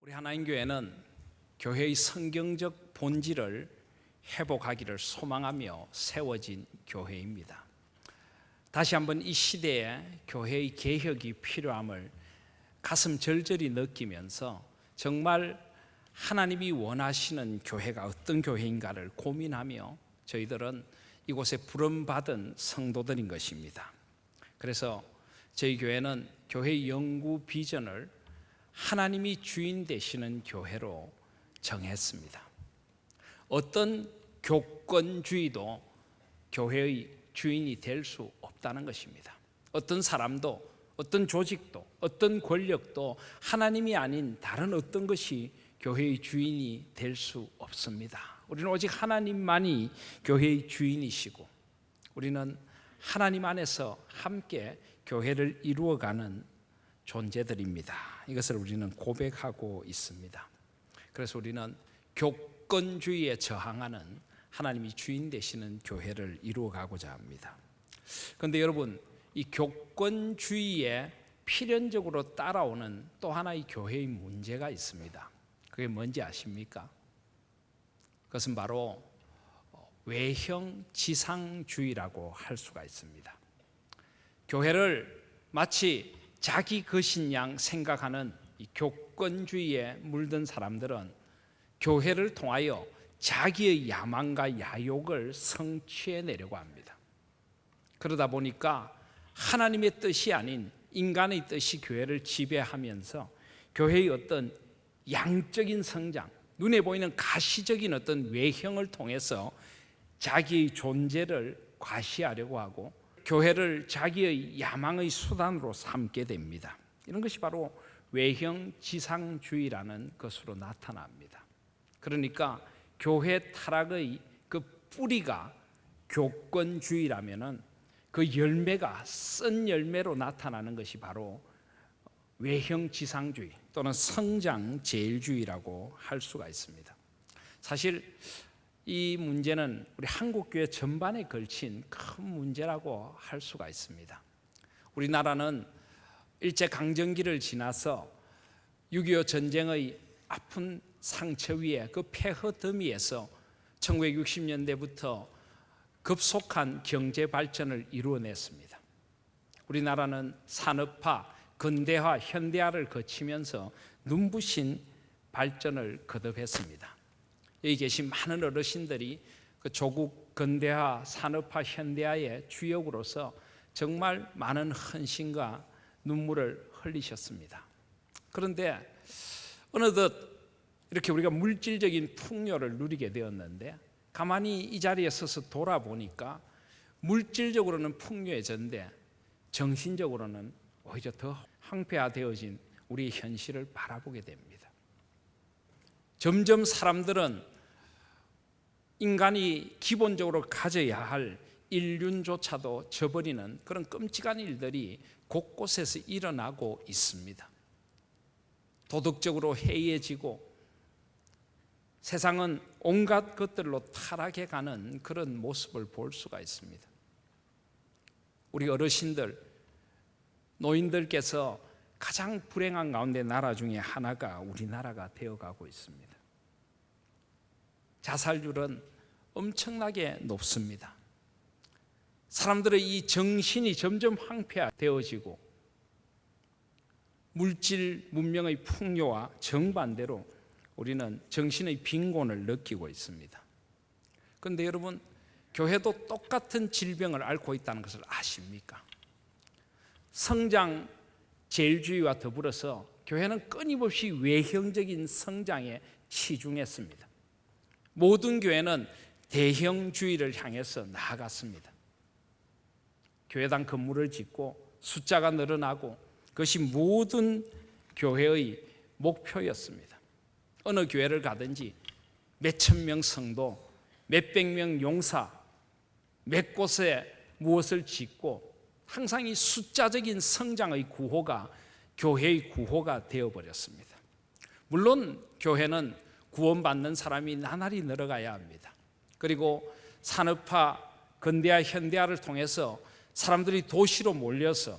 우리 하나님교회는 교회의 성경적 본질을 회복하기를 소망하며 세워진 교회입니다. 다시 한번 이 시대에 교회의 개혁이 필요함을 가슴 절절히 느끼면서 정말 하나님이 원하시는 교회가 어떤 교회인가를 고민하며 저희들은 이곳에 부름받은 성도들인 것입니다. 그래서 저희 교회는 교회의 영구 비전을 하나님이 주인 되시는 교회로 정했습니다. 어떤 교권주의도 교회의 주인이 될 수 없다는 것입니다. 어떤 사람도, 어떤 조직도, 어떤 권력도 하나님이 아닌 다른 어떤 것이 교회의 주인이 될 수 없습니다. 우리는 오직 하나님만이 교회의 주인이시고 우리는 하나님 안에서 함께 교회를 이루어가는 존재들입니다. 이것을 우리는 고백하고 있습니다. 그래서 우리는 교권주의에 저항하는 하나님이 주인 되시는 교회를 이루어가고자 합니다. 그런데 여러분, 이 교권주의에 필연적으로 따라오는 또 하나의 교회의 문제가 있습니다. 그게 뭔지 아십니까? 그것은 바로 외형 지상주의라고 할 수가 있습니다. 교회를 마치 자기 것인 양 생각하는 이 교권주의에 물든 사람들은 교회를 통하여 자기의 야망과 야욕을 성취해내려고 합니다. 그러다 보니까 하나님의 뜻이 아닌 인간의 뜻이 교회를 지배하면서 교회의 어떤 양적인 성장, 눈에 보이는 가시적인 어떤 외형을 통해서 자기의 존재를 과시하려고 하고 교회를 자기의 야망의 수단으로 삼게 됩니다. 이런 것이 바로 외형 지상주의라는 것으로 나타납니다. 그러니까 교회 타락의 그 뿌리가 교권주의라면은 그 열매가 쓴 열매로 나타나는 것이 바로 외형 지상주의 또는 성장제일주의라고 할 수가 있습니다. 사실 이 문제는 우리 한국교회 전반에 걸친 큰 문제라고 할 수가 있습니다. 우리나라는 일제강점기를 지나서 6.25 전쟁의 아픈 상처 위에 그 폐허 더미에서 1960년대부터 급속한 경제 발전을 이루어냈습니다. 우리나라는 산업화, 근대화, 현대화를 거치면서 눈부신 발전을 거듭했습니다. 여기 계신 많은 어르신들이 그 조국 근대화, 산업화, 현대화의 주역으로서 정말 많은 헌신과 눈물을 흘리셨습니다. 그런데 어느덧 이렇게 우리가 물질적인 풍요를 누리게 되었는데 가만히 이 자리에 서서 돌아보니까 물질적으로는 풍요해졌는데 정신적으로는 오히려 더 황폐화되어진 우리 현실을 바라보게 됩니다. 점점 사람들은 인간이 기본적으로 가져야 할 인륜조차도 저버리는 그런 끔찍한 일들이 곳곳에서 일어나고 있습니다. 도덕적으로 해이해지고 세상은 온갖 것들로 타락해가는 그런 모습을 볼 수가 있습니다. 우리 어르신들, 노인들께서 가장 불행한 가운데 나라 중에 하나가 우리나라가 되어가고 있습니다. 자살률은 엄청나게 높습니다. 사람들의 이 정신이 점점 황폐화되어지고 물질 문명의 풍요와 정반대로 우리는 정신의 빈곤을 느끼고 있습니다. 그런데 여러분, 교회도 똑같은 질병을 앓고 있다는 것을 아십니까? 성장 제일주의와 더불어서 교회는 끊임없이 외형적인 성장에 치중했습니다. 모든 교회는 대형주의를 향해서 나아갔습니다. 교회당 건물을 짓고 숫자가 늘어나고 그것이 모든 교회의 목표였습니다. 어느 교회를 가든지 몇천 명 성도, 몇백 명 용사, 몇 곳에 무엇을 짓고 항상 이 숫자적인 성장의 구호가 교회의 구호가 되어버렸습니다. 물론 교회는 구원받는 사람이 나날이 늘어가야 합니다. 그리고 산업화, 근대화, 현대화를 통해서 사람들이 도시로 몰려서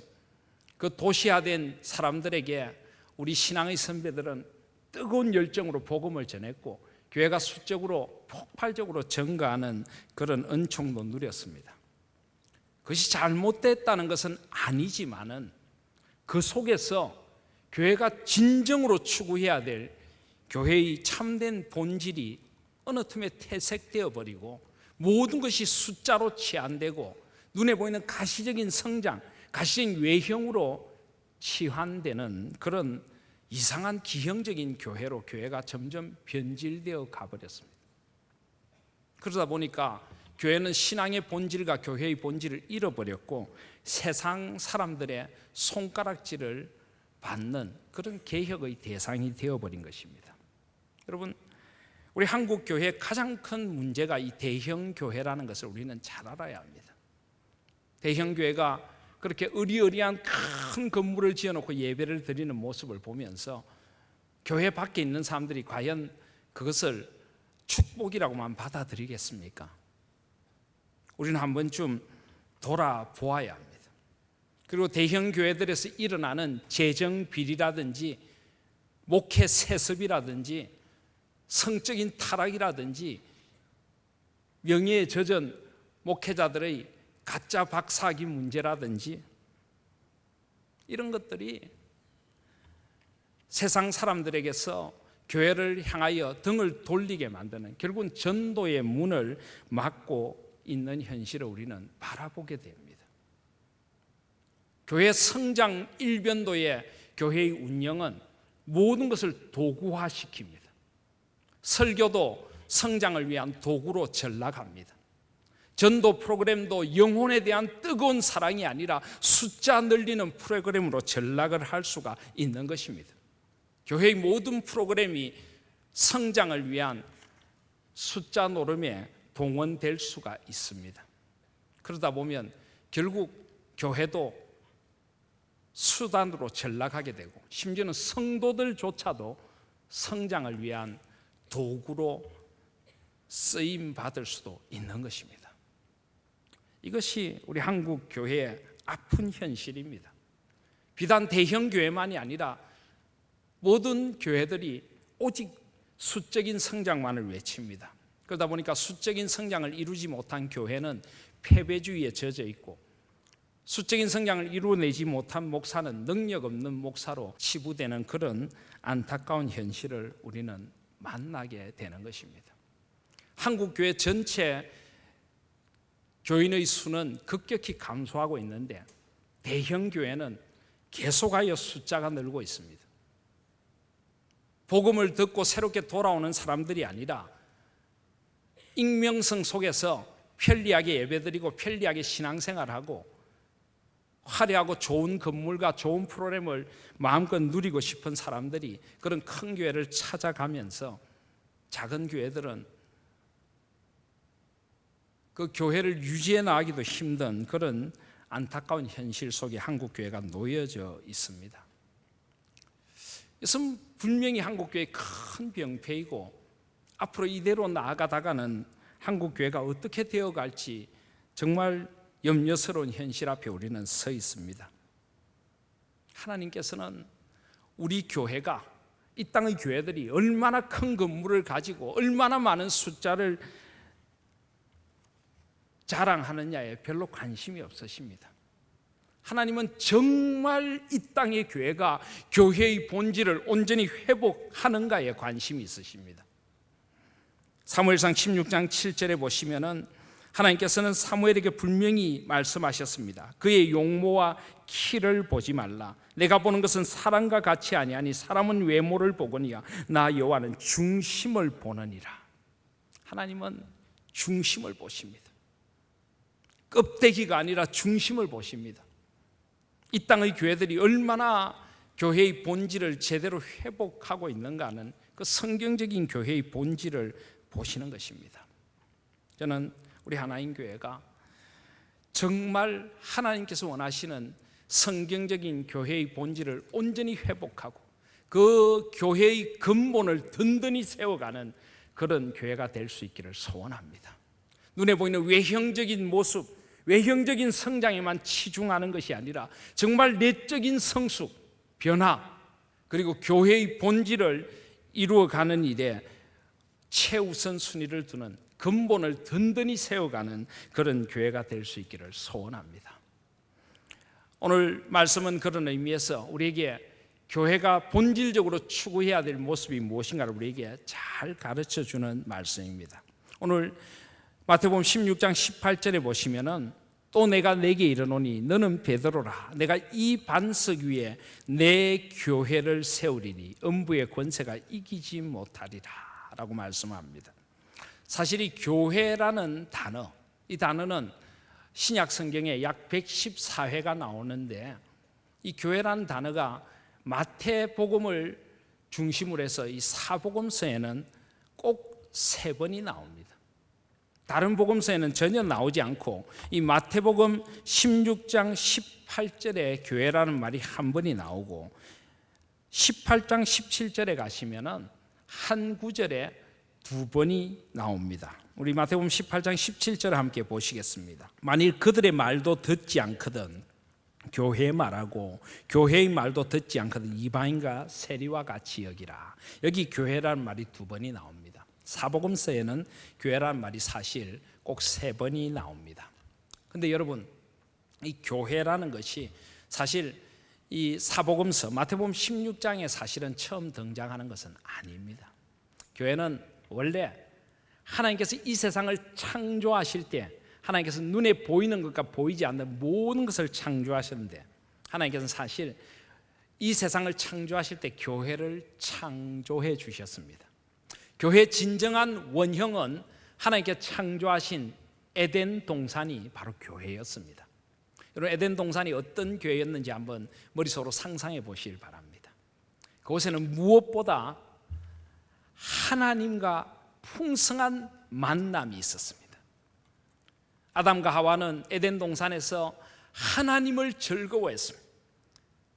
그 도시화된 사람들에게 우리 신앙의 선배들은 뜨거운 열정으로 복음을 전했고 교회가 수적으로 폭발적으로 증가하는 그런 은총도 누렸습니다. 그것이 잘못됐다는 것은 아니지만은 그 속에서 교회가 진정으로 추구해야 될 교회의 참된 본질이 어느 틈에 퇴색되어 버리고 모든 것이 숫자로 치환되고 눈에 보이는 가시적인 성장, 가시적인 외형으로 치환되는 그런 이상한 기형적인 교회로 교회가 점점 변질되어 가버렸습니다. 그러다 보니까 교회는 신앙의 본질과 교회의 본질을 잃어버렸고 세상 사람들의 손가락질을 받는 그런 개혁의 대상이 되어버린 것입니다. 여러분, 우리 한국 교회의 가장 큰 문제가 이 대형 교회라는 것을 우리는 잘 알아야 합니다. 대형 교회가 그렇게 의리의리한 큰 건물을 지어놓고 예배를 드리는 모습을 보면서 교회 밖에 있는 사람들이 과연 그것을 축복이라고만 받아들이겠습니까? 우리는 한 번쯤 돌아보아야 합니다. 그리고 대형 교회들에서 일어나는 재정 비리라든지 목회 세습이라든지 성적인 타락이라든지 명예에 젖은 목회자들의 가짜 박사기 문제라든지 이런 것들이 세상 사람들에게서 교회를 향하여 등을 돌리게 만드는, 결국은 전도의 문을 막고 있는 현실을 우리는 바라보게 됩니다. 교회 성장 일변도의 교회의 운영은 모든 것을 도구화시킵니다. 설교도 성장을 위한 도구로 전락합니다. 전도 프로그램도 영혼에 대한 뜨거운 사랑이 아니라 숫자 늘리는 프로그램으로 전락을 할 수가 있는 것입니다. 교회의 모든 프로그램이 성장을 위한 숫자 노름에 동원될 수가 있습니다. 그러다 보면 결국 교회도 수단으로 전락하게 되고 심지어는 성도들조차도 성장을 위한 도구로 쓰임 받을 수도 있는 것입니다. 이것이 우리 한국 교회의 아픈 현실입니다. 비단 대형 교회만이 아니라 모든 교회들이 오직 수적인 성장만을 외칩니다. 그러다 보니까 수적인 성장을 이루지 못한 교회는 패배주의에 젖어 있고 수적인 성장을 이루어내지 못한 목사는 능력 없는 목사로 치부되는 그런 안타까운 현실을 우리는 만나게 되는 것입니다. 한국 교회 전체 교인의 수는 급격히 감소하고 있는데 대형 교회는 계속하여 숫자가 늘고 있습니다. 복음을 듣고 새롭게 돌아오는 사람들이 아니라 익명성 속에서 편리하게 예배드리고 편리하게 신앙생활하고 화려하고 좋은 건물과 좋은 프로그램을 마음껏 누리고 싶은 사람들이 그런 큰 교회를 찾아가면서 작은 교회들은 그 교회를 유지해 나가기도 힘든 그런 안타까운 현실 속에 한국 교회가 놓여져 있습니다. 이것은 분명히 한국 교회의 큰 병폐이고 앞으로 이대로 나아가다가는 한국 교회가 어떻게 되어갈지 정말 염려스러운 현실 앞에 우리는 서 있습니다. 하나님께서는 우리 교회가, 이 땅의 교회들이 얼마나 큰 건물을 가지고 얼마나 많은 숫자를 자랑하느냐에 별로 관심이 없으십니다. 하나님은 정말 이 땅의 교회가 교회의 본질을 온전히 회복하는가에 관심이 있으십니다. 사무엘상 16장 7절에 보시면은 하나님께서는 사무엘에게 분명히 말씀하셨습니다. 그의 용모와 키를 보지 말라. 내가 보는 것은 사람과 같이 아니하니 사람은 외모를 보거니와 나 여호와는 중심을 보느니라. 하나님은 중심을 보십니다. 껍데기가 아니라 중심을 보십니다. 이 땅의 교회들이 얼마나 교회의 본질을 제대로 회복하고 있는가는 그 성경적인 교회의 본질을 보시는 것입니다. 저는 우리 하나님 교회가 정말 하나님께서 원하시는 성경적인 교회의 본질을 온전히 회복하고 그 교회의 근본을 든든히 세워가는 그런 교회가 될 수 있기를 소원합니다. 눈에 보이는 외형적인 모습, 외형적인 성장에만 치중하는 것이 아니라 정말 내적인 성숙, 변화, 그리고 교회의 본질을 이루어가는 일에 최우선 순위를 두는 근본을 든든히 세워가는 그런 교회가 될 수 있기를 소원합니다. 오늘 말씀은 그런 의미에서 우리에게 교회가 본질적으로 추구해야 될 모습이 무엇인가를 우리에게 잘 가르쳐주는 말씀입니다. 오늘 마태복음 16장 18절에 보시면은 또 내가 네게 이르노니 너는 베드로라 내가 이 반석 위에 내 교회를 세우리니 음부의 권세가 이기지 못하리라 라고 말씀합니다. 사실 이 교회라는 단어, 이 단어는 신약 성경에 약 114회가 나오는데 이 교회라는 단어가 마태복음을 중심으로 해서 이 사복음서에는 꼭 3번이 나옵니다. 다른 복음서에는 전혀 나오지 않고 이 마태복음 16장 18절에 교회라는 말이 한 번이 나오고 18장 17절에 가시면은 한 구절에 2번이 나옵니다. 우리 마태복음 18장 17절을 함께 보시겠습니다. 만일 그들의 말도 듣지 않거든 교회의 말하고 교회의 말도 듣지 않거든 이방인과 세리와 같이 여기라. 여기 교회라는 말이 2번이 나옵니다. 사복음서에는 교회라는 말이 사실 꼭 3번이 나옵니다. 그런데 여러분 이 교회라는 것이 사실 이 사복음서 마태복음 16장에 사실은 처음 등장하는 것은 아닙니다. 교회는 원래 하나님께서 이 세상을 창조하실 때 하나님께서 눈에 보이는 것과 보이지 않는 모든 것을 창조하셨는데 하나님께서는 사실 이 세상을 창조하실 때 교회를 창조해 주셨습니다. 교회의 진정한 원형은 하나님께 창조하신 에덴 동산이 바로 교회였습니다. 여러분 에덴 동산이 어떤 교회였는지 한번 머릿속으로 상상해 보시길 바랍니다. 그곳에는 무엇보다 하나님과 풍성한 만남이 있었습니다. 아담과 하와는 에덴 동산에서 하나님을 즐거워했습니다.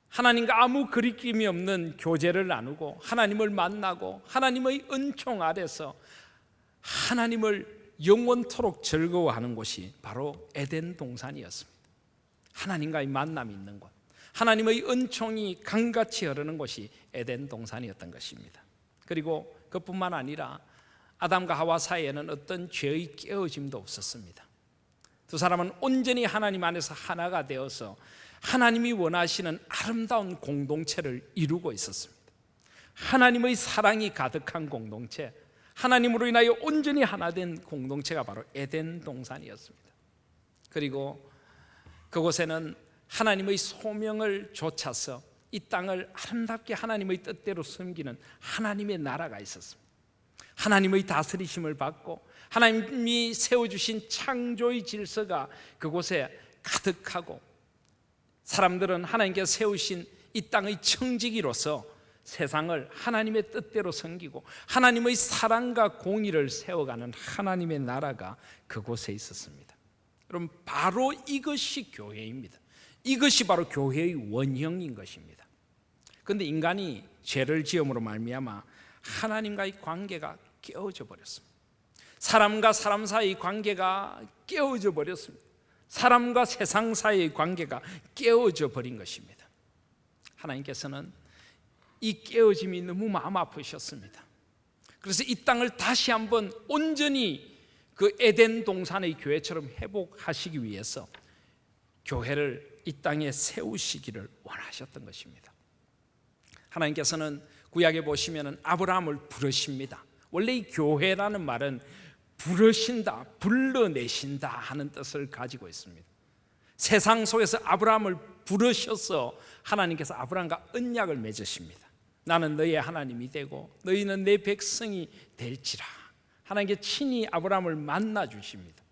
하나님과 아무 거리낌이 없는 교제를 나누고 하나님을 만나고 하나님의 은총 아래서 하나님을 영원토록 즐거워하는 곳이 바로 에덴 동산이었습니다. 하나님과의 만남이 있는 곳, 하나님의 은총이 강같이 흐르는 곳이 에덴 동산이었던 것입니다. 그리고 그뿐만 아니라 아담과 하와 사이에는 어떤 죄의 깨어짐도 없었습니다. 두 사람은 온전히 하나님 안에서 하나가 되어서 하나님이 원하시는 아름다운 공동체를 이루고 있었습니다. 하나님의 사랑이 가득한 공동체, 하나님으로 인하여 온전히 하나 된 공동체가 바로 에덴 동산이었습니다. 그리고 그곳에는 하나님의 소명을 좇아서 이 땅을 아름답게 하나님의 뜻대로 섬기는 하나님의 나라가 있었습니다. 하나님의 다스리심을 받고 하나님이 세워주신 창조의 질서가 그곳에 가득하고 사람들은 하나님께서 세우신 이 땅의 청지기로서 세상을 하나님의 뜻대로 섬기고 하나님의 사랑과 공의를 세워가는 하나님의 나라가 그곳에 있었습니다. 그럼 바로 이것이 교회입니다. 이것이 바로 교회의 원형인 것입니다. 그런데 인간이 죄를 지음으로 말미암아 하나님과의 관계가 깨어져 버렸습니다. 사람과 사람 사이의 관계가 깨어져 버렸습니다. 사람과 세상 사이의 관계가 깨어져 버린 것입니다. 하나님께서는 이 깨어짐이 너무 마음 아프셨습니다. 그래서 이 땅을 다시 한번 온전히 그 에덴 동산의 교회처럼 회복하시기 위해서 교회를 이 땅에 세우시기를 원하셨던 것입니다. 하나님께서는 구약에 보시면 아브라함을 부르십니다. 원래 이 교회라는 말은 부르신다, 불러내신다 하는 뜻을 가지고 있습니다. 세상 속에서 아브라함을 부르셔서 하나님께서 아브라함과 언약을 맺으십니다. 나는 너의 하나님이 되고 너희는 내 백성이 될지라. 하나님께 친히 아브라함을 만나 주십니다.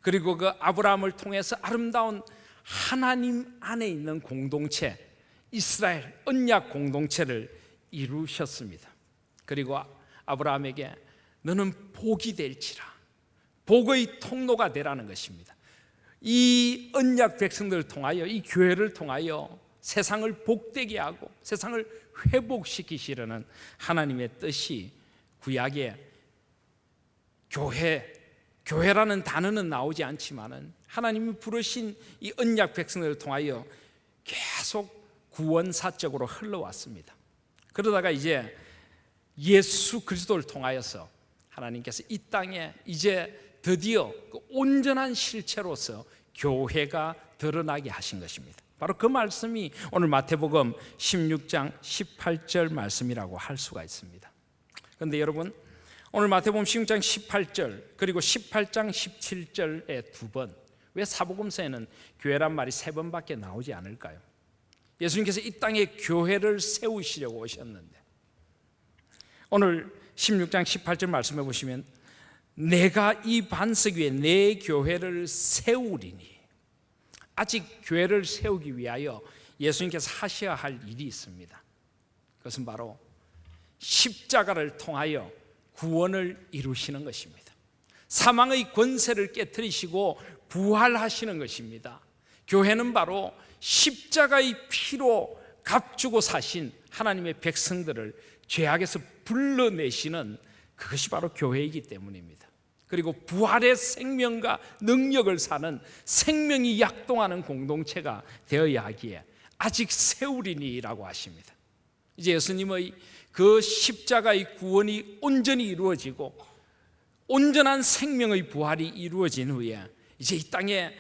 그리고 그 아브라함을 통해서 아름다운 하나님 안에 있는 공동체, 이스라엘 언약 공동체를 이루셨습니다. 그리고 아브라함에게 너는 복이 될지라, 복의 통로가 되라는 것입니다. 이 언약 백성들을 통하여, 이 교회를 통하여 세상을 복되게 하고 세상을 회복시키시려는 하나님의 뜻이 구약에 교회라는 단어는 나오지 않지만은 하나님이 부르신 이 언약 백성들을 통하여 계속 구원사적으로 흘러왔습니다. 그러다가 이제 예수 그리스도를 통하여서 하나님께서 이 땅에 이제 드디어 그 온전한 실체로서 교회가 드러나게 하신 것입니다. 바로 그 말씀이 오늘 마태복음 16장 18절 말씀이라고 할 수가 있습니다. 그런데 여러분, 오늘 마태복음 16장 18절 그리고 18장 17절에 두 번, 왜 사복음서에는 교회란 말이 세 번밖에 나오지 않을까요? 예수님께서 이 땅에 교회를 세우시려고 오셨는데, 오늘 16장 18절 말씀해 보시면 내가 이 반석 위에 내 교회를 세우리니, 아직 교회를 세우기 위하여 예수님께서 하셔야 할 일이 있습니다. 그것은 바로 십자가를 통하여 구원을 이루시는 것입니다. 사망의 권세를 깨뜨리시고 부활하시는 것입니다. 교회는 바로 십자가의 피로 값주고 사신 하나님의 백성들을 죄악에서 불러내시는, 그것이 바로 교회이기 때문입니다. 그리고 부활의 생명과 능력을 사는 생명이 약동하는 공동체가 되어야 하기에 아직 세우리니라고 하십니다. 이제 예수님의 그 십자가의 구원이 온전히 이루어지고 온전한 생명의 부활이 이루어진 후에 이제 이 땅에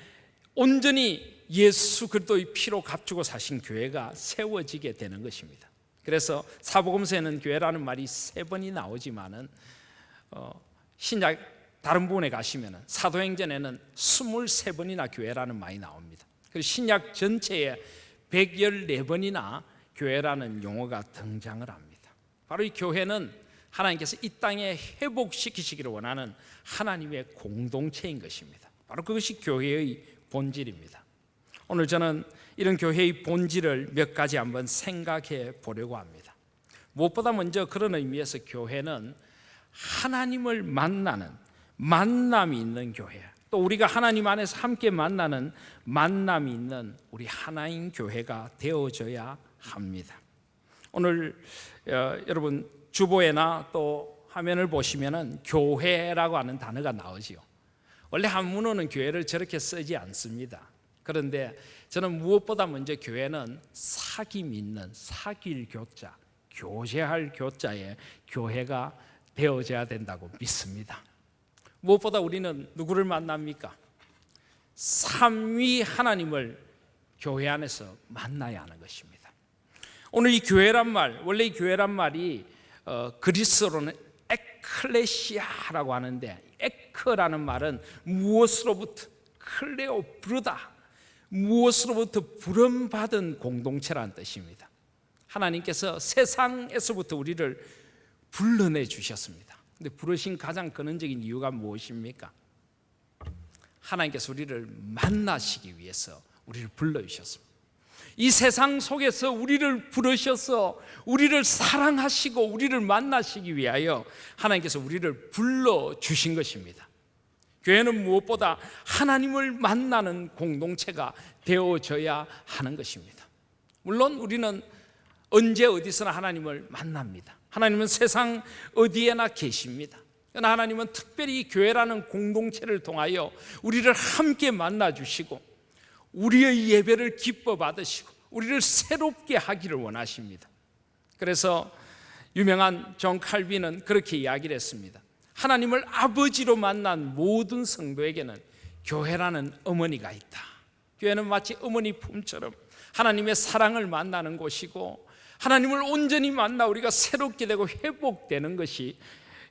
온전히 예수 그리스도의 피로 값주고 사신 교회가 세워지게 되는 것입니다. 그래서 사복음서에는 교회라는 말이 세 번이 나오지만은 신약 다른 부분에 가시면은 사도행전에는 23번이나 교회라는 말이 나옵니다. 그리고 신약 전체에 114번이나 교회라는 용어가 등장을 합니다. 바로 이 교회는 하나님께서 이 땅에 회복시키시기를 원하는 하나님의 공동체인 것입니다. 바로 그것이 교회의 본질입니다. 오늘 저는 이런 교회의 본질을 몇 가지 한번 생각해 보려고 합니다. 무엇보다 먼저 그런 의미에서 교회는 하나님을 만나는 만남이 있는 교회, 또 우리가 하나님 안에서 함께 만나는 만남이 있는 우리 하나인 교회가 되어져야 합니다. 오늘 여러분 주보에나 또 화면을 보시면은 교회라고 하는 단어가 나오지요. 원래 한문어는 교회를 저렇게 쓰지 않습니다. 그런데 저는 무엇보다 먼저 교회는 사기 믿는, 사귈 교자, 교제할 교자의 교회가 되어져야 된다고 믿습니다. 무엇보다 우리는 누구를 만납니까? 삼위 하나님을 교회 안에서 만나야 하는 것입니다. 오늘 이 교회란 말, 원래 이 교회란 말이 그리스어로는 에클레시아라고 하는데, 에크라는 말은 무엇으로부터, 클레오 부르다, 무엇으로부터 부름받은 공동체라는 뜻입니다. 하나님께서 세상에서부터 우리를 불러내 주셨습니다. 근데 부르신 가장 근원적인 이유가 무엇입니까? 하나님께서 우리를 만나시기 위해서 우리를 불러주셨습니다. 이 세상 속에서 우리를 부르셔서 우리를 사랑하시고 우리를 만나시기 위하여 하나님께서 우리를 불러주신 것입니다. 교회는 무엇보다 하나님을 만나는 공동체가 되어져야 하는 것입니다. 물론 우리는 언제 어디서나 하나님을 만납니다. 하나님은 세상 어디에나 계십니다. 그러나 하나님은 특별히 교회라는 공동체를 통하여 우리를 함께 만나주시고 우리의 예배를 기뻐 받으시고 우리를 새롭게 하기를 원하십니다. 그래서 유명한 존 칼빈은 그렇게 이야기를 했습니다. 하나님을 아버지로 만난 모든 성도에게는 교회라는 어머니가 있다. 교회는 마치 어머니 품처럼 하나님의 사랑을 만나는 곳이고 하나님을 온전히 만나 우리가 새롭게 되고 회복되는 것이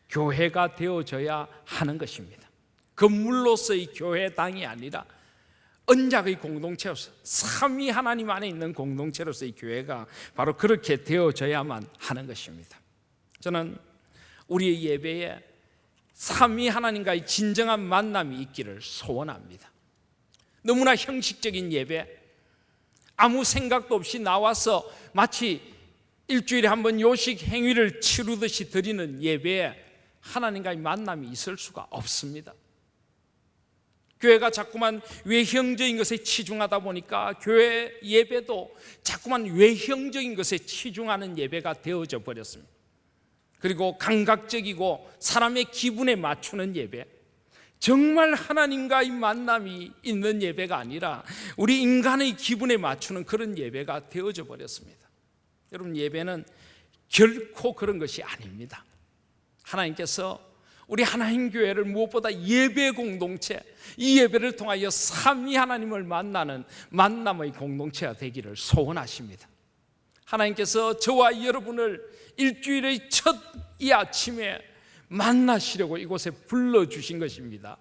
교회가 되어져야 하는 것입니다. 건물로서의 교회당이 아니라 언약의 공동체로서 삼위 하나님 안에 있는 공동체로서의 교회가 바로 그렇게 되어져야만 하는 것입니다. 저는 우리의 예배에 삼위 하나님과의 진정한 만남이 있기를 소원합니다. 너무나 형식적인 예배, 아무 생각도 없이 나와서 마치 일주일에 한 번 요식 행위를 치르듯이 드리는 예배에 하나님과의 만남이 있을 수가 없습니다. 교회가 자꾸만 외형적인 것에 치중하다 보니까 교회 예배도 자꾸만 외형적인 것에 치중하는 예배가 되어져 버렸습니다. 그리고 감각적이고 사람의 기분에 맞추는 예배, 정말 하나님과의 만남이 있는 예배가 아니라 우리 인간의 기분에 맞추는 그런 예배가 되어져 버렸습니다. 여러분, 예배는 결코 그런 것이 아닙니다. 하나님께서 우리 하나님 교회를 무엇보다 예배 공동체, 이 예배를 통하여 삼위 하나님을 만나는 만남의 공동체가 되기를 소원하십니다. 하나님께서 저와 여러분을 일주일의 첫 이 아침에 만나시려고 이곳에 불러주신 것입니다.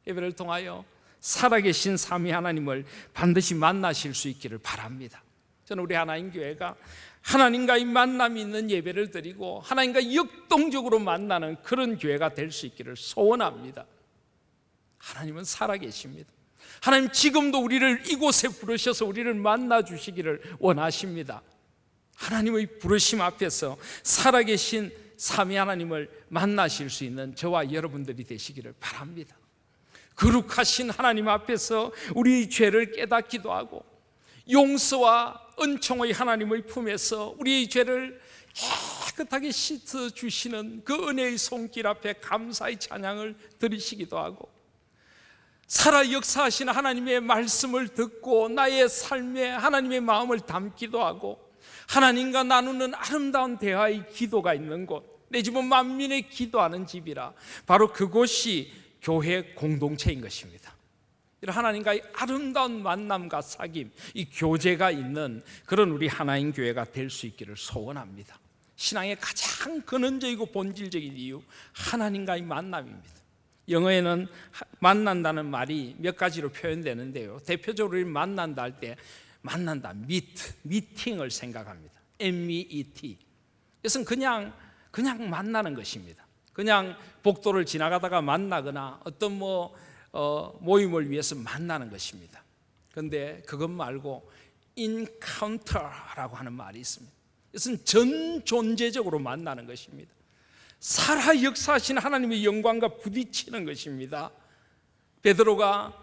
예배를 통하여 살아계신 삼위 하나님을 반드시 만나실 수 있기를 바랍니다. 저는 우리 하나님 교회가 하나님과의 만남이 있는 예배를 드리고 하나님과 역동적으로 만나는 그런 교회가 될 수 있기를 소원합니다. 하나님은 살아계십니다. 하나님 지금도 우리를 이곳에 부르셔서 우리를 만나주시기를 원하십니다. 하나님의 부르심 앞에서 살아계신 삼위 하나님을 만나실 수 있는 저와 여러분들이 되시기를 바랍니다. 거룩하신 하나님 앞에서 우리의 죄를 깨닫기도 하고 용서와 은총의 하나님의 품에서 우리의 죄를 깨끗하게 씻어주시는 그 은혜의 손길 앞에 감사의 찬양을 드리시기도 하고 살아 역사하시는 하나님의 말씀을 듣고 나의 삶에 하나님의 마음을 담기도 하고 하나님과 나누는 아름다운 대화의 기도가 있는 곳, 내 집은 만민의 기도하는 집이라 바로 그곳이 교회 공동체인 것입니다. 이런 하나님과의 아름다운 만남과 사귐, 이 교제가 있는 그런 우리 하나님 교회가 될 수 있기를 소원합니다. 신앙의 가장 근원적이고 본질적인 이유, 하나님과의 만남입니다. 영어에는 만난다는 말이 몇 가지로 표현되는데요, 대표적으로 만난다 할 때 만난다, 미팅을 생각합니다. MET. 이것은 그냥 만나는 것입니다. 그냥 복도를 지나가다가 만나거나 어떤 모임을 위해서 만나는 것입니다. 그런데 그것 말고 encounter라고 하는 말이 있습니다. 이것은 전 존재적으로 만나는 것입니다. 살아 역사하신 하나님의 영광과 부딪히는 것입니다. 베드로가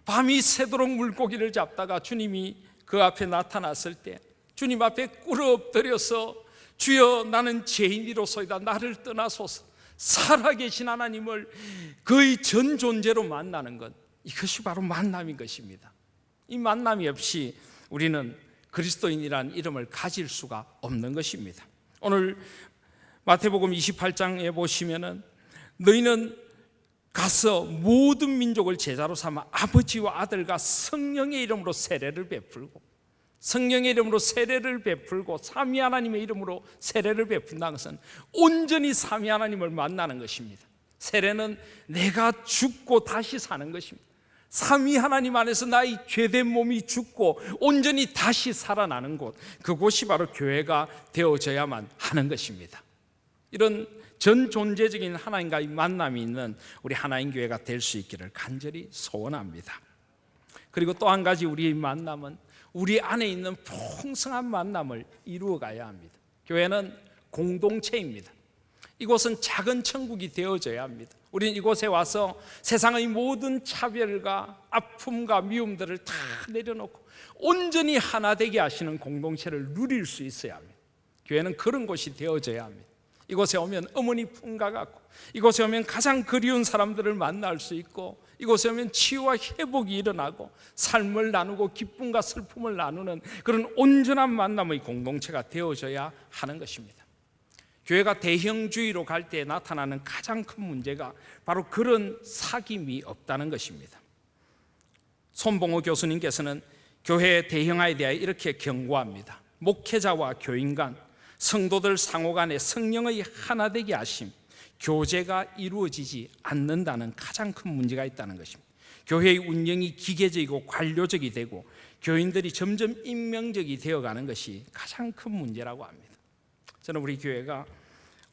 밤이 새도록 물고기를 잡다가 주님이 그 앞에 나타났을 때 주님 앞에 꿇어 엎드려서 주여 나는 죄인이로소이다, 나를 떠나소서, 살아계신 하나님을 거의 전 존재로 만나는 것, 이것이 바로 만남인 것입니다. 이 만남이 없이 우리는 그리스도인이라는 이름을 가질 수가 없는 것입니다. 오늘 마태복음 28장에 보시면은 너희는 가서 모든 민족을 제자로 삼아 아버지와 아들과 성령의 이름으로 세례를 베풀고, 성령의 이름으로 세례를 베풀고 삼위 하나님의 이름으로 세례를 베푼다는 것은 온전히 삼위 하나님을 만나는 것입니다. 세례는 내가 죽고 다시 사는 것입니다. 삼위 하나님 안에서 나의 죄된 몸이 죽고 온전히 다시 살아나는 곳, 그곳이 바로 교회가 되어져야만 하는 것입니다. 이런 전 존재적인 하나님과의 만남이 있는 우리 하나님 교회가 될 수 있기를 간절히 소원합니다. 그리고 또 한 가지, 우리의 만남은 우리 안에 있는 풍성한 만남을 이루어 가야 합니다. 교회는 공동체입니다. 이곳은 작은 천국이 되어져야 합니다. 우리는 이곳에 와서 세상의 모든 차별과 아픔과 미움들을 다 내려놓고 온전히 하나 되게 하시는 공동체를 누릴 수 있어야 합니다. 교회는 그런 곳이 되어져야 합니다. 이곳에 오면 어머니 품과 같고, 이곳에 오면 가장 그리운 사람들을 만날 수 있고, 이곳에 오면 치유와 회복이 일어나고 삶을 나누고 기쁨과 슬픔을 나누는 그런 온전한 만남의 공동체가 되어져야 하는 것입니다. 교회가 대형주의로 갈 때 나타나는 가장 큰 문제가 바로 그런 사귐이 없다는 것입니다. 손봉호 교수님께서는 교회의 대형화에 대하여 이렇게 경고합니다. 목회자와 교인 간, 성도들 상호 간에 성령의 하나 되게 하심, 교제가 이루어지지 않는다는 가장 큰 문제가 있다는 것입니다. 교회의 운영이 기계적이고 관료적이 되고 교인들이 점점 인명적이 되어가는 것이 가장 큰 문제라고 합니다. 저는 우리 교회가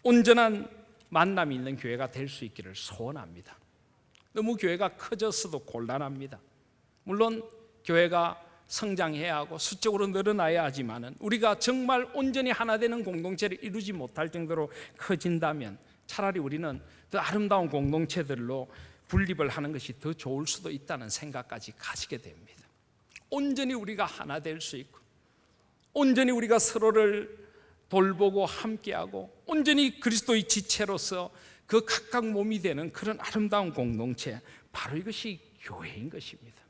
온전한 만남이 있는 교회가 될 수 있기를 소원합니다. 너무 교회가 커져서도 곤란합니다. 물론 교회가 성장해야 하고 수적으로 늘어나야 하지만 우리가 정말 온전히 하나 되는 공동체를 이루지 못할 정도로 커진다면 차라리 우리는 더 아름다운 공동체들로 분립을 하는 것이 더 좋을 수도 있다는 생각까지 가지게 됩니다. 온전히 우리가 하나 될 수 있고, 온전히 우리가 서로를 돌보고 함께하고, 온전히 그리스도의 지체로서 그 각각 몸이 되는 그런 아름다운 공동체, 바로 이것이 교회인 것입니다.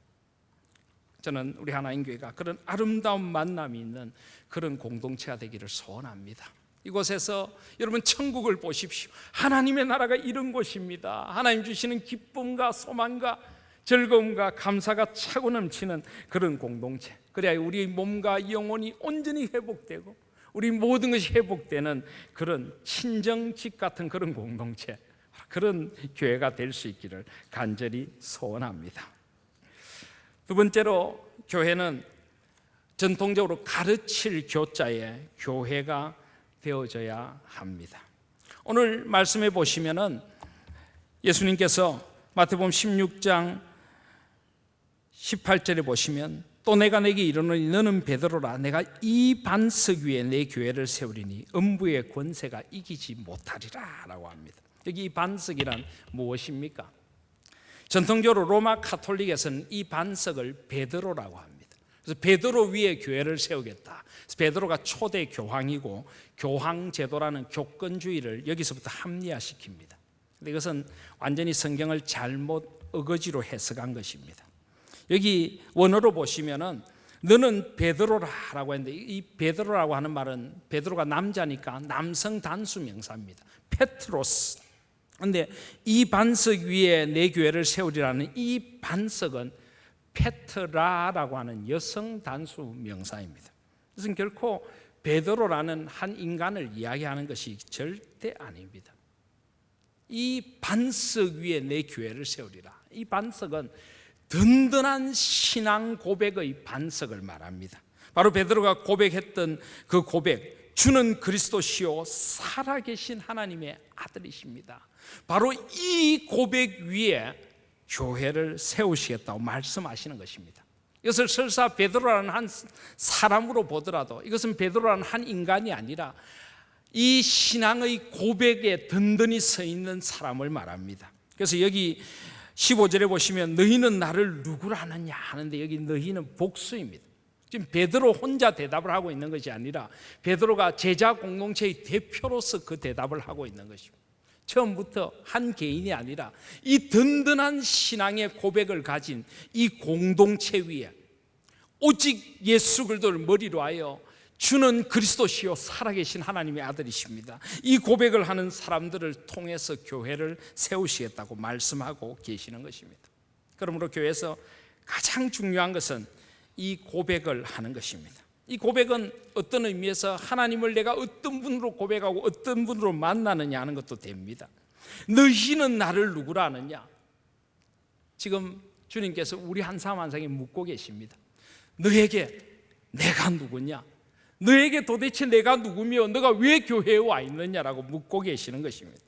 저는 우리 하나님 교회가 그런 아름다운 만남이 있는 그런 공동체가 되기를 소원합니다. 이곳에서 여러분 천국을 보십시오. 하나님의 나라가 이런 곳입니다. 하나님 주시는 기쁨과 소망과 즐거움과 감사가 차고 넘치는 그런 공동체, 그래야 우리 몸과 영혼이 온전히 회복되고 우리 모든 것이 회복되는 그런 친정집 같은 그런 공동체, 그런 교회가 될 수 있기를 간절히 소원합니다. 두 번째로, 교회는 전통적으로 가르칠 교자의 교회가 되어져야 합니다. 오늘 말씀해 보시면은 예수님께서 마태복음 16장 18절에 보시면, 또 내가 내게 이르노니 너는 베드로라. 내가 이 반석 위에 내 교회를 세우리니 음부의 권세가 이기지 못하리라 라고 합니다. 여기 이 반석이란 무엇입니까? 전통적으로 로마 카톨릭에서는 이 반석을 베드로라고 합니다. 그래서 베드로 위에 교회를 세우겠다. 그래서 베드로가 초대 교황이고 교황 제도라는 교권주의를 여기서부터 합리화시킵니다. 근데 이것은 완전히 성경을 잘못 어거지로 해석한 것입니다. 여기 원어로 보시면은 너는 베드로라라고 했는데, 이 베드로라고 하는 말은 베드로가 남자니까 남성 단수 명사입니다. 페트로스. 그런데 이 반석 위에 내 교회를 세우리라는 이 반석은 페트라라고 하는 여성 단수 명사입니다. 그것은 결코 베드로라는 한 인간을 이야기하는 것이 절대 아닙니다. 이 반석 위에 내 교회를 세우리라. 이 반석은 든든한 신앙 고백의 반석을 말합니다. 바로 베드로가 고백했던 그 고백, 주는 그리스도시요 살아계신 하나님의 아들이십니다. 바로 이 고백 위에 교회를 세우시겠다고 말씀하시는 것입니다. 이것을 설사 베드로라는 한 사람으로 보더라도 이것은 베드로라는 한 인간이 아니라 이 신앙의 고백에 든든히 서 있는 사람을 말합니다. 그래서 여기 15절에 보시면 너희는 나를 누구라 하느냐 하는데, 여기 너희는 복수입니다. 지금 베드로 혼자 대답을 하고 있는 것이 아니라 베드로가 제자 공동체의 대표로서 그 대답을 하고 있는 것입니다. 처음부터 한 개인이 아니라 이 든든한 신앙의 고백을 가진 이 공동체 위에 오직 예수 그리스도를 머리로 하여 주는 그리스도시요 살아계신 하나님의 아들이십니다. 이 고백을 하는 사람들을 통해서 교회를 세우시겠다고 말씀하고 계시는 것입니다. 그러므로 교회에서 가장 중요한 것은 이 고백을 하는 것입니다. 이 고백은 어떤 의미에서 하나님을 내가 어떤 분으로 고백하고 어떤 분으로 만나느냐 하는 것도 됩니다. 너희는 나를 누구라 하느냐? 지금 주님께서 우리 한 사람 한 사람에게 묻고 계십니다. 너에게 내가 누구냐? 너에게 도대체 내가 누구며 너가 왜 교회에 와 있느냐라고 묻고 계시는 것입니다.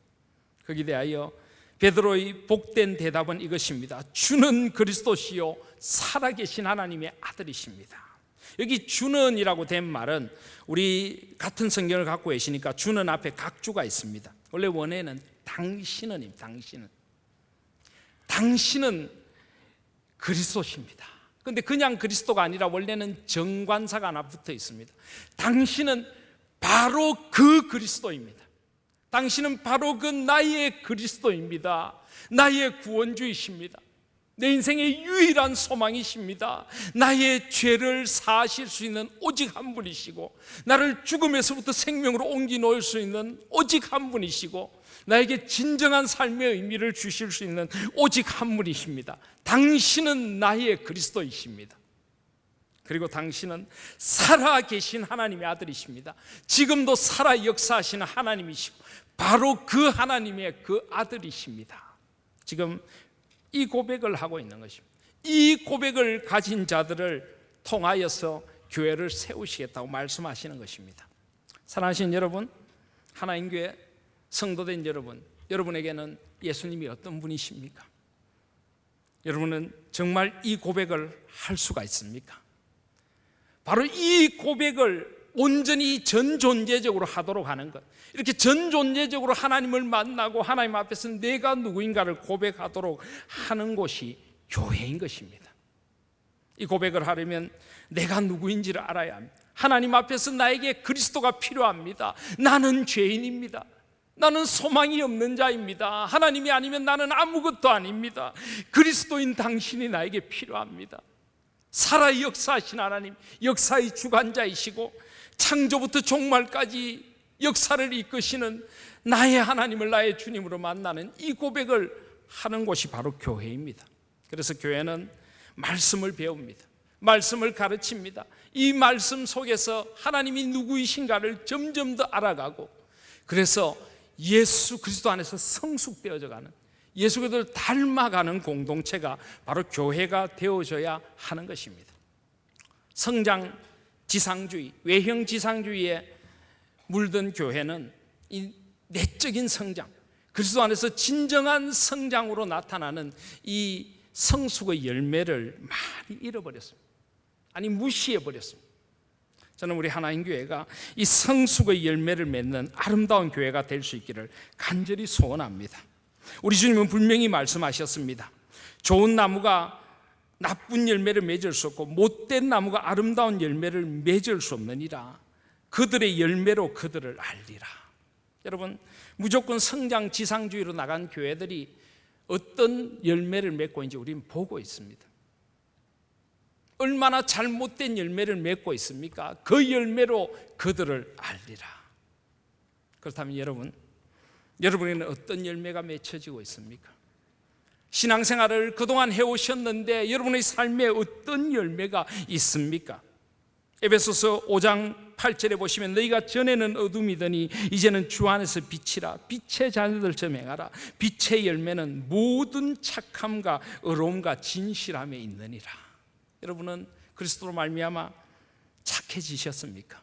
거기에 대하여 베드로의 복된 대답은 이것입니다. 주는 그리스도시요 살아계신 하나님의 아들이십니다. 여기 주는이라고 된 말은, 우리 같은 성경을 갖고 계시니까 주는 앞에 각주가 있습니다. 원래 원에는 당신은 그리스도십니다. 그런데 그냥 그리스도가 아니라 원래는 정관사가 하나 붙어 있습니다. 당신은 바로 그 그리스도입니다. 당신은 바로 그 나의 그리스도입니다. 나의 구원주이십니다. 내 인생의 유일한 소망이십니다. 나의 죄를 사하실 수 있는 오직 한 분이시고, 나를 죽음에서부터 생명으로 옮겨 놓을 수 있는 오직 한 분이시고, 나에게 진정한 삶의 의미를 주실 수 있는 오직 한 분이십니다. 당신은 나의 그리스도이십니다. 그리고 당신은 살아계신 하나님의 아들이십니다. 지금도 살아 역사하시는 하나님이시고 바로 그 하나님의 그 아들이십니다. 지금 이 고백을 하고 있는 것입니다. 이 고백을 가진 자들을 통하여서 교회를 세우시겠다고 말씀하시는 것입니다. 사랑하시는 여러분, 하나님교회 성도된 여러분, 여러분에게는 예수님이 어떤 분이십니까? 여러분은 정말 이 고백을 할 수가 있습니까? 바로 이 고백을 온전히 전존재적으로 하도록 하는 것, 이렇게 전존재적으로 하나님을 만나고 하나님 앞에서 내가 누구인가를 고백하도록 하는 곳이 교회인 것입니다. 이 고백을 하려면 내가 누구인지를 알아야 합니다. 하나님 앞에서 나에게 그리스도가 필요합니다. 나는 죄인입니다. 나는 소망이 없는 자입니다. 하나님이 아니면 나는 아무것도 아닙니다. 그리스도인 당신이 나에게 필요합니다. 살아 역사하신 하나님, 역사의 주관자이시고 창조부터 종말까지 역사를 이끄시는 나의 하나님을 나의 주님으로 만나는 이 고백을 하는 곳이 바로 교회입니다. 그래서 교회는 말씀을 배웁니다. 말씀을 가르칩니다. 이 말씀 속에서 하나님이 누구이신가를 점점 더 알아가고, 그래서 예수 그리스도 안에서 성숙되어져가는, 예수 그리스도를 닮아가는 공동체가 바로 교회가 되어져야 하는 것입니다. 성장 지상주의, 외형 지상주의에 물든 교회는 이 내적인 성장, 그리스도 안에서 진정한 성장으로 나타나는 이 성숙의 열매를 많이 잃어버렸습니다. 아니, 무시해버렸습니다. 저는 우리 하나님교회가 이 성숙의 열매를 맺는 아름다운 교회가 될 수 있기를 간절히 소원합니다. 우리 주님은 분명히 말씀하셨습니다. 좋은 나무가 나쁜 열매를 맺을 수 없고 못된 나무가 아름다운 열매를 맺을 수 없느니라. 그들의 열매로 그들을 알리라. 여러분, 무조건 성장 지상주의로 나간 교회들이 어떤 열매를 맺고 있는지 우리는 보고 있습니다. 얼마나 잘못된 열매를 맺고 있습니까? 그 열매로 그들을 알리라. 그렇다면 여러분에게는 어떤 열매가 맺혀지고 있습니까? 신앙생활을 그동안 해오셨는데 여러분의 삶에 어떤 열매가 있습니까? 에베소서 5장 8절에 보시면 너희가 전에는 어둠이더니 이제는 주 안에서 빛이라. 빛의 자녀들처럼 행하라. 빛의 열매는 모든 착함과 의로움과 진실함에 있느니라. 여러분은 그리스도로 말미암아 착해지셨습니까?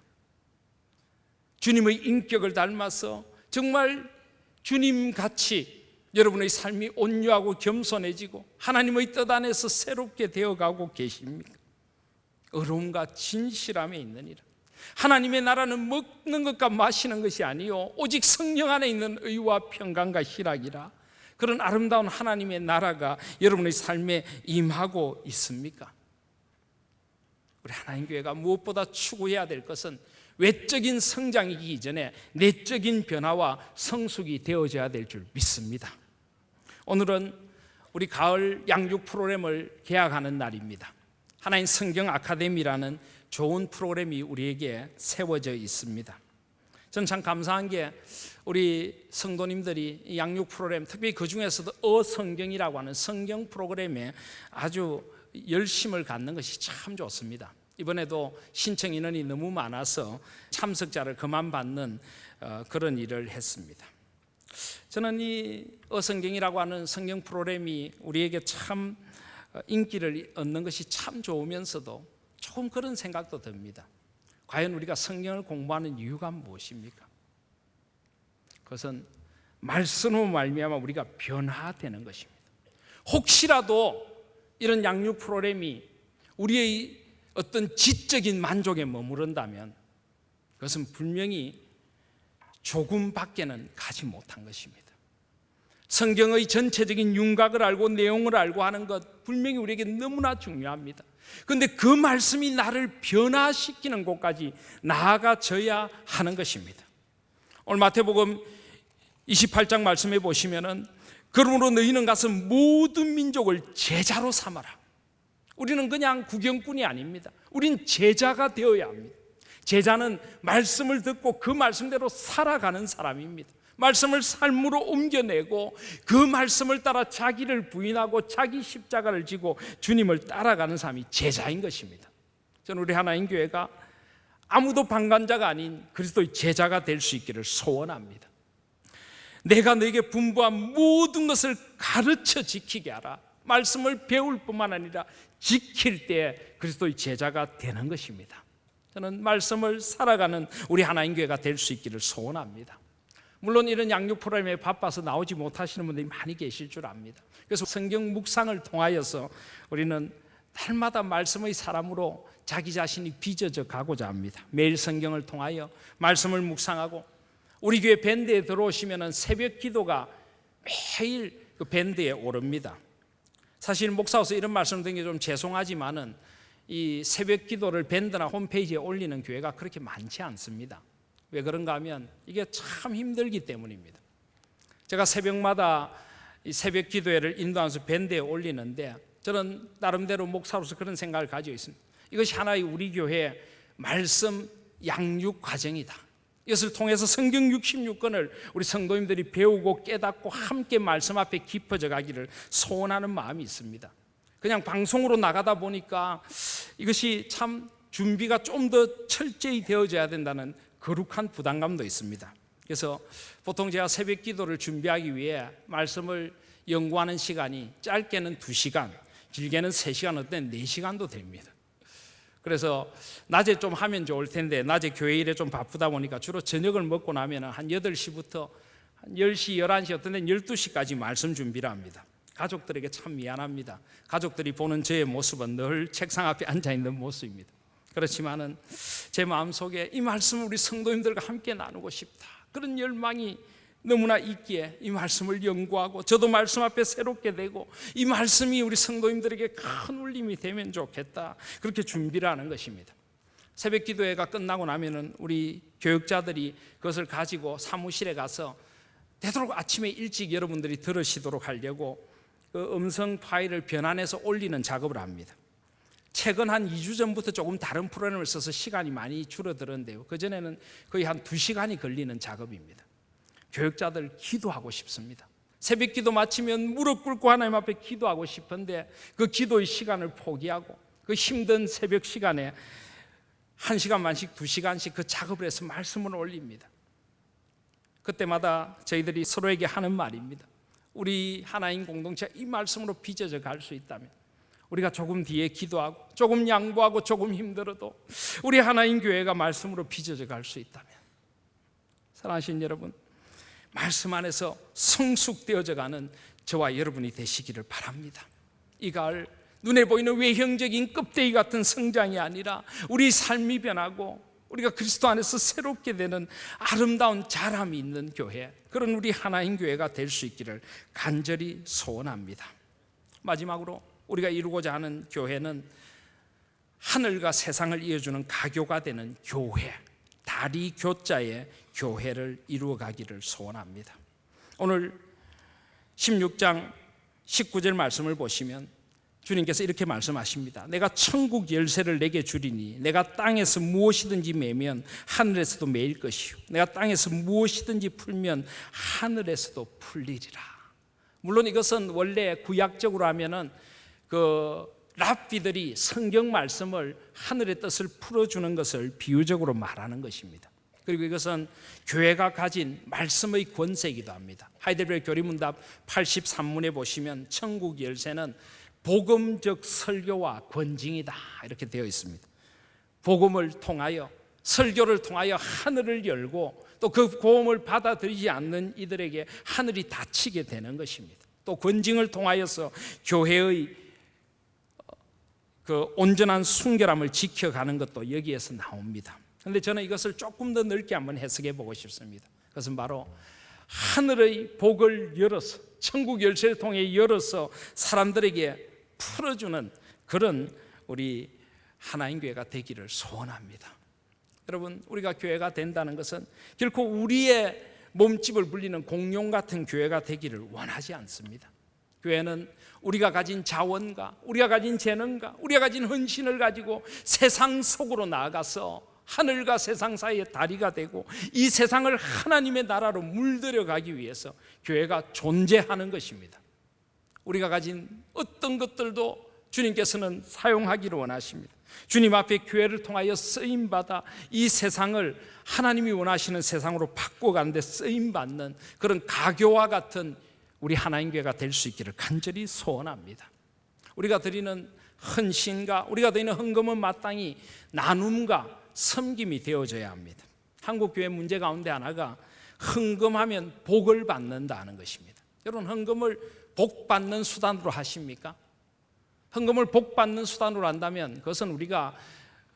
주님의 인격을 닮아서 정말 주님같이 여러분의 삶이 온유하고 겸손해지고 하나님의 뜻 안에서 새롭게 되어가고 계십니까? 의로움과 진실함에 있느니라. 하나님의 나라는 먹는 것과 마시는 것이 아니요 오직 성령 안에 있는 의와 평강과 희락이라. 그런 아름다운 하나님의 나라가 여러분의 삶에 임하고 있습니까? 우리 하나님교회가 무엇보다 추구해야 될 것은 외적인 성장이기 이전에 내적인 변화와 성숙이 되어져야 될 줄 믿습니다. 오늘은 우리 가을 양육 프로그램을 개학하는 날입니다. 하나님 성경 아카데미라는 좋은 프로그램이 우리에게 세워져 있습니다. 저는 참 감사한 게 우리 성도님들이 이 양육 프로그램, 특히 그 중에서도 어성경이라고 하는 성경 프로그램에 아주 열심을 갖는 것이 참 좋습니다. 이번에도 신청 인원이 너무 많아서 참석자를 그만 받는 그런 일을 했습니다. 저는 이 어성경이라고 하는 성경 프로그램이 우리에게 참 인기를 얻는 것이 참 좋으면서도 조금 그런 생각도 듭니다. 과연 우리가 성경을 공부하는 이유가 무엇입니까? 그것은 말씀으로 말미암아 우리가 변화되는 것입니다. 혹시라도 이런 양육 프로그램이 우리의 어떤 지적인 만족에 머무른다면 그것은 분명히 조금 밖에는 가지 못한 것입니다. 성경의 전체적인 윤곽을 알고 내용을 알고 하는 것 분명히 우리에게 너무나 중요합니다. 그런데 그 말씀이 나를 변화시키는 곳까지 나아가져야 하는 것입니다. 오늘 마태복음 28장 말씀해 보시면은 그러므로 너희는 가서 모든 민족을 제자로 삼아라. 우리는 그냥 구경꾼이 아닙니다. 우린 제자가 되어야 합니다. 제자는 말씀을 듣고 그 말씀대로 살아가는 사람입니다. 말씀을 삶으로 옮겨내고 그 말씀을 따라 자기를 부인하고 자기 십자가를 지고 주님을 따라가는 사람이 제자인 것입니다. 저는 우리 하나님 교회가 아무도 방관자가 아닌 그리스도의 제자가 될 수 있기를 소원합니다. 내가 너에게 분부한 모든 것을 가르쳐 지키게 하라. 말씀을 배울 뿐만 아니라 지킬 때 그리스도의 제자가 되는 것입니다. 저는 말씀을 살아가는 우리 하나님 교회가 될 수 있기를 소원합니다. 물론 이런 양육 프로그램에 바빠서 나오지 못하시는 분들이 많이 계실 줄 압니다. 그래서 성경 묵상을 통하여서 우리는 날마다 말씀의 사람으로 자기 자신이 빚어져 가고자 합니다. 매일 성경을 통하여 말씀을 묵상하고 우리 교회 밴드에 들어오시면 새벽 기도가 매일 그 밴드에 오릅니다. 사실 목사로서 이런 말씀 드리는 게 좀 죄송하지만은 이 새벽 기도를 밴드나 홈페이지에 올리는 교회가 그렇게 많지 않습니다. 왜 그런가 하면 이게 참 힘들기 때문입니다. 제가 새벽마다 이 새벽 기도회를 인도하면서 밴드에 올리는데 저는 나름대로 목사로서 그런 생각을 가지고 있습니다. 이것이 하나의 우리 교회의 말씀 양육 과정이다. 이것을 통해서 성경 66권을 우리 성도님들이 배우고 깨닫고 함께 말씀 앞에 깊어져 가기를 소원하는 마음이 있습니다. 그냥 방송으로 나가다 보니까 이것이 참 준비가 좀 더 철저히 되어져야 된다는 거룩한 부담감도 있습니다. 그래서 보통 제가 새벽 기도를 준비하기 위해 말씀을 연구하는 시간이 짧게는 2시간, 길게는 3시간, 어떤 4시간도 됩니다. 그래서 낮에 좀 하면 좋을 텐데 낮에 교회 일에 좀 바쁘다 보니까 주로 저녁을 먹고 나면 한 8시부터 한 10시, 11시, 어떤 데는 12시까지 말씀 준비를 합니다. 가족들에게 참 미안합니다. 가족들이 보는 저의 모습은 늘 책상 앞에 앉아있는 모습입니다. 그렇지만은 제 마음속에 이 말씀을 우리 성도님들과 함께 나누고 싶다, 그런 열망이 너무나 있기에 이 말씀을 연구하고 저도 말씀 앞에 새롭게 되고 이 말씀이 우리 성도님들에게 큰 울림이 되면 좋겠다, 그렇게 준비를 하는 것입니다. 새벽 기도회가 끝나고 나면은 우리 교육자들이 그것을 가지고 사무실에 가서 되도록 아침에 일찍 여러분들이 들으시도록 하려고 그 음성 파일을 변환해서 올리는 작업을 합니다. 최근 한 2주 전부터 조금 다른 프로그램을 써서 시간이 많이 줄어들었는데요, 그전에는 거의 한 2시간이 걸리는 작업입니다. 교육자들 기도하고 싶습니다. 새벽 기도 마치면 무릎 꿇고 하나님 앞에 기도하고 싶은데 그 기도의 시간을 포기하고 그 힘든 새벽 시간에 1시간 반씩 2시간씩 그 작업을 해서 말씀을 올립니다. 그때마다 저희들이 서로에게 하는 말입니다. 우리 하나님 공동체가 이 말씀으로 빚어져 갈 수 있다면, 우리가 조금 뒤에 기도하고 조금 양보하고 조금 힘들어도 우리 하나님 교회가 말씀으로 빚어져 갈 수 있다면, 사랑하신 여러분, 말씀 안에서 성숙되어져 가는 저와 여러분이 되시기를 바랍니다. 이 가을 눈에 보이는 외형적인 껍데기 같은 성장이 아니라 우리 삶이 변하고 우리가 그리스도 안에서 새롭게 되는 아름다운 자람이 있는 교회, 그런 우리 하나님 교회가 될 수 있기를 간절히 소원합니다. 마지막으로 우리가 이루고자 하는 교회는 하늘과 세상을 이어주는 가교가 되는 교회, 다리 교자의 교회를 이루어가기를 소원합니다. 오늘 16장 19절 말씀을 보시면 주님께서 이렇게 말씀하십니다. 내가 천국 열쇠를 내게 주리니 내가 땅에서 무엇이든지 매면 하늘에서도 매일 것이요 내가 땅에서 무엇이든지 풀면 하늘에서도 풀리리라. 물론 이것은 원래 구약적으로 하면은 그 랍비들이 성경 말씀을 하늘의 뜻을 풀어주는 것을 비유적으로 말하는 것입니다. 그리고 이것은 교회가 가진 말씀의 권세이기도 합니다. 하이델베르 교리문답 83문에 보시면 천국 열쇠는 복음적 설교와 권징이다, 이렇게 되어 있습니다. 복음을 통하여, 설교를 통하여 하늘을 열고 또 그 복음을 받아들이지 않는 이들에게 하늘이 닫히게 되는 것입니다. 또 권징을 통하여서 교회의 그 온전한 순결함을 지켜가는 것도 여기에서 나옵니다. 그런데 저는 이것을 조금 더 넓게 한번 해석해 보고 싶습니다. 그것은 바로 하늘의 복을 열어서, 천국 열쇠를 통해 열어서 사람들에게 풀어주는 그런 우리 하나님 교회가 되기를 소원합니다. 여러분, 우리가 교회가 된다는 것은 결코 우리의 몸집을 불리는 공룡 같은 교회가 되기를 원하지 않습니다. 교회는 우리가 가진 자원과 우리가 가진 재능과 우리가 가진 헌신을 가지고 세상 속으로 나아가서 하늘과 세상 사이의 다리가 되고 이 세상을 하나님의 나라로 물들여 가기 위해서 교회가 존재하는 것입니다. 우리가 가진 어떤 것들도 주님께서는 사용하기를 원하십니다. 주님 앞에 교회를 통하여 쓰임받아 이 세상을 하나님이 원하시는 세상으로 바꿔가는 데 쓰임받는 그런 가교와 같은 우리 하나님 교회가 될 수 있기를 간절히 소원합니다. 우리가 드리는 헌신과 우리가 드리는 헌금은 마땅히 나눔과 섬김이 되어져야 합니다. 한국 교회 문제 가운데 하나가 헌금하면 복을 받는다는 것입니다. 여러분, 헌금을 복 받는 수단으로 하십니까? 헌금을 복 받는 수단으로 한다면 그것은 우리가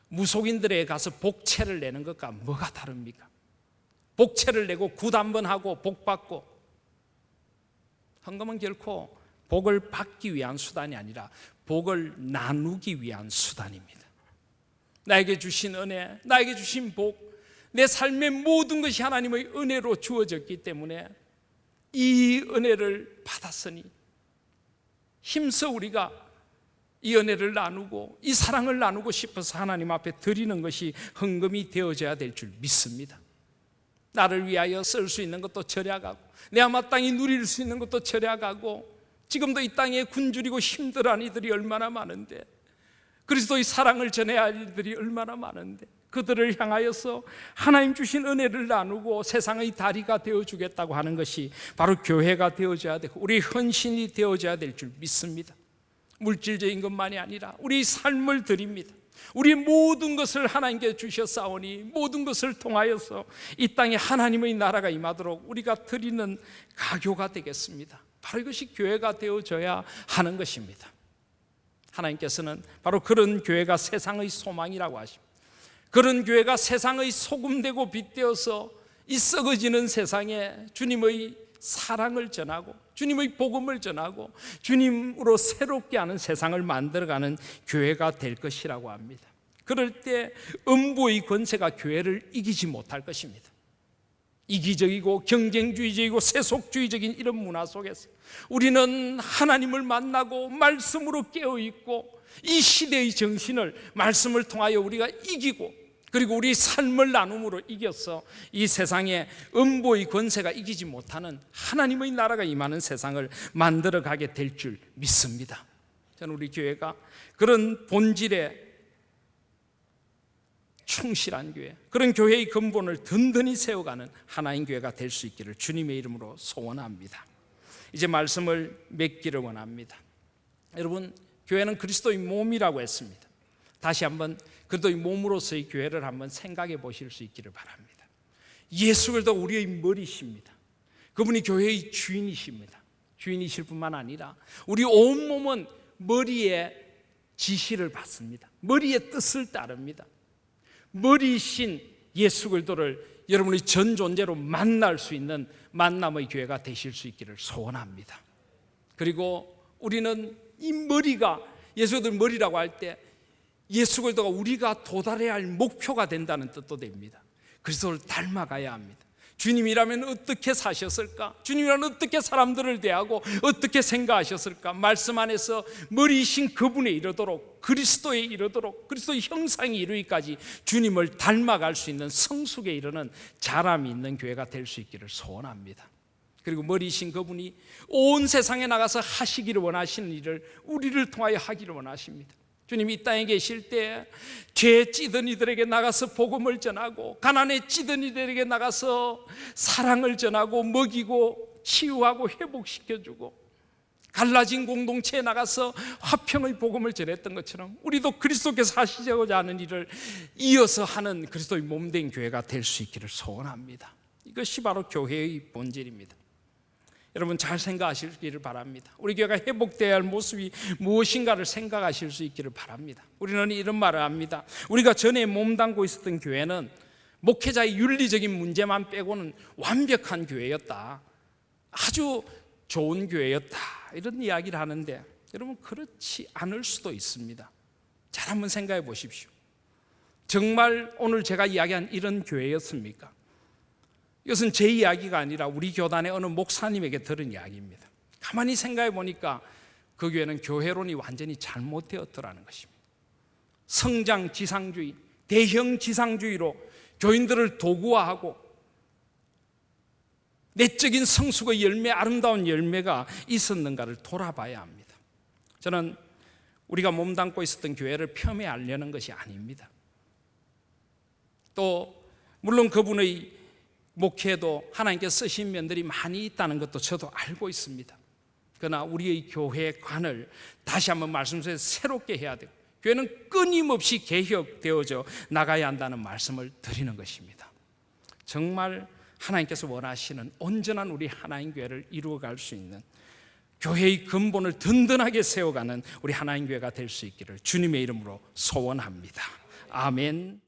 무속인들에 가서 복채를 내는 것과 뭐가 다릅니까? 복채를 내고 굿 한번 하고 복 받고, 헌금은 결코 복을 받기 위한 수단이 아니라 복을 나누기 위한 수단입니다. 나에게 주신 은혜, 나에게 주신 복, 내 삶의 모든 것이 하나님의 은혜로 주어졌기 때문에 이 은혜를 받았으니 힘써 우리가 이 은혜를 나누고 이 사랑을 나누고 싶어서 하나님 앞에 드리는 것이 헌금이 되어져야 될 줄 믿습니다. 나를 위하여 쓸 수 있는 것도 절약하고 내가 마땅히 누릴 수 있는 것도 절약하고 지금도 이 땅에 굶주리고 힘들어하는 이들이 얼마나 많은데 그리스도의 사랑을 전해야 할 이들이 얼마나 많은데 그들을 향하여서 하나님 주신 은혜를 나누고 세상의 다리가 되어주겠다고 하는 것이 바로 교회가 되어져야 되고 우리 헌신이 되어져야 될 줄 믿습니다. 물질적인 것만이 아니라 우리 삶을 드립니다. 우리 모든 것을 하나님께 주셨사오니 모든 것을 통하여서 이 땅에 하나님의 나라가 임하도록 우리가 드리는 가교가 되겠습니다. 바로 이것이 교회가 되어져야 하는 것입니다. 하나님께서는 바로 그런 교회가 세상의 소망이라고 하십니다. 그런 교회가 세상의 소금되고 빛되어서 이 썩어지는 세상에 주님의 사랑을 전하고 주님의 복음을 전하고 주님으로 새롭게 하는 세상을 만들어가는 교회가 될 것이라고 합니다. 그럴 때 음부의 권세가 교회를 이기지 못할 것입니다. 이기적이고 경쟁주의적이고 세속주의적인 이런 문화 속에서 우리는 하나님을 만나고 말씀으로 깨어있고 이 시대의 정신을 말씀을 통하여 우리가 이기고 그리고 우리 삶을 나눔으로 이겨서 이 세상에 음보의 권세가 이기지 못하는 하나님의 나라가 임하는 세상을 만들어가게 될 줄 믿습니다. 저는 우리 교회가 그런 본질에 충실한 교회, 그런 교회의 근본을 든든히 세워가는 하나님 교회가 될 수 있기를 주님의 이름으로 소원합니다. 이제 말씀을 맺기를 원합니다. 여러분, 교회는 그리스도의 몸이라고 했습니다. 다시 한번 그리스도의 몸으로서의 교회를 한번 생각해 보실 수 있기를 바랍니다. 예수 그리스도 우리의 머리십니다. 그분이 교회의 주인이십니다. 주인이실 뿐만 아니라 우리 온몸은 머리의 지시를 받습니다. 머리의 뜻을 따릅니다. 머리이신 예수 그리스도를 여러분의 전 존재로 만날 수 있는 만남의 교회가 되실 수 있기를 소원합니다. 그리고 우리는 이 머리가 예수 그리스도 머리라고 할 때 예수 그리스도가 우리가 도달해야 할 목표가 된다는 뜻도 됩니다. 그리스도를 닮아가야 합니다. 주님이라면 어떻게 사셨을까? 주님이라면 어떻게 사람들을 대하고 어떻게 생각하셨을까? 말씀 안에서 머리이신 그분에 이르도록 그리스도에 이르도록 그리스도의 형상이 이루기까지 주님을 닮아갈 수 있는 성숙에 이르는 자람이 있는 교회가 될 수 있기를 소원합니다. 그리고 머리이신 그분이 온 세상에 나가서 하시기를 원하시는 일을 우리를 통하여 하기를 원하십니다. 주님이 이 땅에 계실 때 죄 찌든 이들에게 나가서 복음을 전하고 가난에 찌든 이들에게 나가서 사랑을 전하고 먹이고 치유하고 회복시켜주고 갈라진 공동체에 나가서 화평의 복음을 전했던 것처럼 우리도 그리스도께서 하시고자 하는 일을 이어서 하는 그리스도의 몸된 교회가 될 수 있기를 소원합니다. 이것이 바로 교회의 본질입니다. 여러분 잘 생각하시기를 바랍니다. 우리 교회가 회복되어야 할 모습이 무엇인가를 생각하실 수 있기를 바랍니다. 우리는 이런 말을 합니다. 우리가 전에 몸담고 있었던 교회는 목회자의 윤리적인 문제만 빼고는 완벽한 교회였다. 아주 좋은 교회였다. 이런 이야기를 하는데 여러분 그렇지 않을 수도 있습니다. 잘 한번 생각해 보십시오. 정말 오늘 제가 이야기한 이런 교회였습니까? 이것은 제 이야기가 아니라 우리 교단의 어느 목사님에게 들은 이야기입니다. 가만히 생각해 보니까 그 교회는 교회론이 완전히 잘못되었더라는 것입니다. 성장 지상주의, 대형 지상주의로 교인들을 도구화하고 내적인 성숙의 열매, 아름다운 열매가 있었는가를 돌아봐야 합니다. 저는 우리가 몸담고 있었던 교회를 폄훼하려는 것이 아닙니다. 또 물론 그분의 목회도 하나님께서 쓰신 면들이 많이 있다는 것도 저도 알고 있습니다. 그러나 우리의 교회관을 다시 한번 말씀드려서 새롭게 해야 되고 교회는 끊임없이 개혁되어져 나가야 한다는 말씀을 드리는 것입니다. 정말 하나님께서 원하시는 온전한 우리 하나님 교회를 이루어갈 수 있는 교회의 근본을 든든하게 세워가는 우리 하나님 교회가 될 수 있기를 주님의 이름으로 소원합니다. 아멘.